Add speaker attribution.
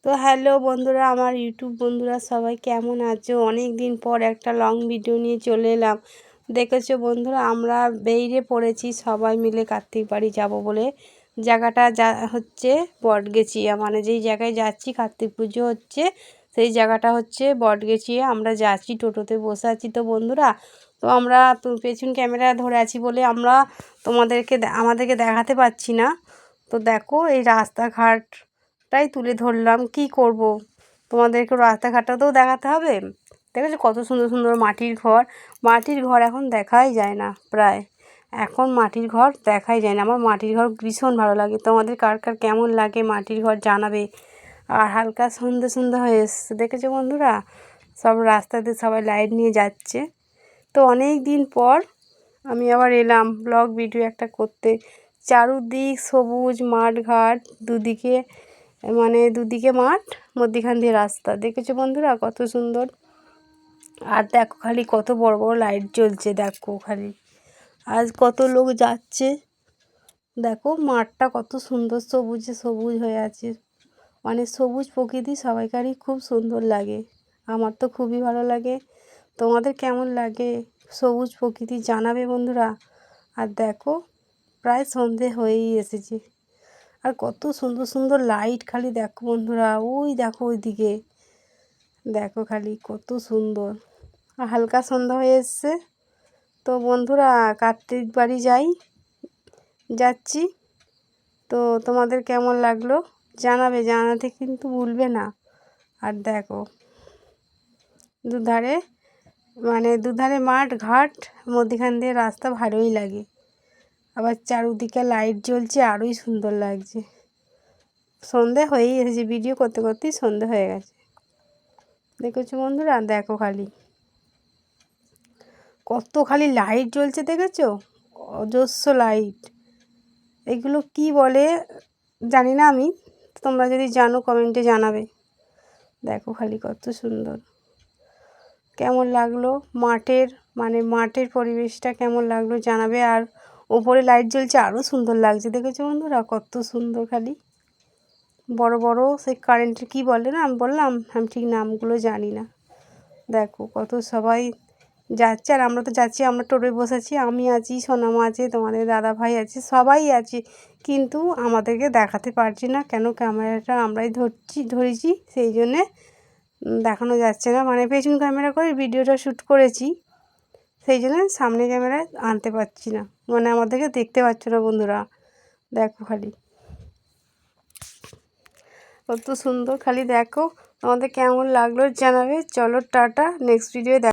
Speaker 1: তো হ্যালো বন্ধুরা, আমার ইউটিউব বন্ধুরা সবাই কেমন আছো? অনেক দিন পর একটা লং ভিডিও নিয়ে চলে এলাম। দেখেছো বন্ধুরা, আমরা বেরিয়ে পড়েছি সবাই মিলে কার্তিক বাড়ি যাব বলে। জায়গাটা হচ্ছে বটগেছিয়া, মানে যেই জায়গায় যাচ্ছি কার্তিক পুজো হচ্ছে সেই জায়গাটা হচ্ছে বটগেছিয়া। আমরা যাচ্ছি, টোটোতে বসে আছি। তো বন্ধুরা, তো আমরা পেছন ক্যামেরা ধরে আছি বলে আমরা আমাদেরকে দেখাতে পাচ্ছি না। তো দেখো, এই রাস্তাঘাটটাই তুলে ধরলাম। কি করব, তোমাদেরকে রাস্তাঘাটটাতেও দেখাতে হবে। দেখেছো কত সুন্দর সুন্দর মাটির ঘর এখন দেখাই যায় না প্রায়। এখন মাটির ঘর দেখাই যায় না। আমার মাটির ঘর ভীষণ ভালো লাগে। তোমাদের কার কার কেমন লাগে মাটির ঘর জানাবে। আর হালকা সন্ধে সন্ধে হয়ে এসছে, দেখেছো বন্ধুরা, সব রাস্তাতে সবাই লাইট নিয়ে যাচ্ছে। তো অনেক দিন পর আমি আবার এলাম ব্লগ ভিডিও একটা করতে। চারুদিক সবুজ মাঠ ঘাট, দুদিকে মাঠ, মধ্যিখান দিয়ে রাস্তা। দেখেছো বন্ধুরা কত সুন্দর। আর দেখো খালি কত বড় বড় লাইট জ্বলছে, দেখো খালি আজ কত লোক যাচ্ছে। দেখো মাঠটা কত সুন্দর, সবুজে সবুজ হয়ে আছে। মানে সবুজ প্রকৃতি সবাইকারই খুব সুন্দর লাগে। আমার তো খুবই ভালো লাগে। তোমাদের কেমন লাগে সবুজ প্রকৃতি জানাবে বন্ধুরা। আর দেখো প্রায় সন্ধে হয়েই এসেছে। আর কত সুন্দর সুন্দর লাইট, খালি দেখো বন্ধুরা, ওই দেখো ওইদিকে দেখো খালি কত সুন্দর। আর হালকা সন্ধ্যা হয়ে এসছে। তো বন্ধুরা, কার্তিক বাড়ি যাচ্ছি। তো তোমাদের কেমন লাগলো জানাবে, জানাতে কিন্তু ভুলবে না। আর দেখো দুধারে মাঠ ঘাট, মধ্যিখান দিয়ে রাস্তা, ভালোই লাগে। আবার চারদিকে লাইট জ্বলছে, আরোই সুন্দর লাগছে। সন্ধে হয়েই এসেছে, ভিডিও করতে করতেই সন্ধে হয়ে গেছে। দেখেছো বন্ধুরা, দেখো খালি কত খালি লাইট জ্বলছে, দেখেছো অজস্র লাইট। এগুলো কি বলে জানি না আমি, তোমরা যদি জানো কমেন্টে জানাবে। দেখো খালি কত সুন্দর। কেমন লাগলো মাঠের পরিবেশটা কেমন লাগলো জানাবে। আর ওপরে লাইট জ্বলছে, আরও সুন্দর লাগছে। দেখেছো বন্ধুরা কত সুন্দর, খালি বড় বড় সেই কারেন্টের কি বলে না, আমি বললাম আমি ঠিক নামগুলো জানি না। দেখো কত সবাই যাচ্ছে, আর আমরা তো যাচ্ছি, আমরা টোটোয় বসেছি। আমি আছি, সোনামা আছে, তোমাদের দাদা ভাই আছে, সবাই আছে। কিন্তু আমাদেরকে দেখাতে পারছি না কেন, ক্যামেরাটা আমরাই ধরেছি, সেই জন্যে দেখানো যাচ্ছে না। মানে পেছন ক্যামেরা করে ভিডিওটা শ্যুট করেছি, সেই জন্য সামনে ক্যামেরা আনতে পারছি না। মানে আমাদেরকে দেখতে পাচ্ছ না বন্ধুরা। দেখো খালি কত সুন্দর, খালি দেখো। আমাদের কেমন লাগলো জানাবে। চলো টাটা, নেক্সট ভিডিও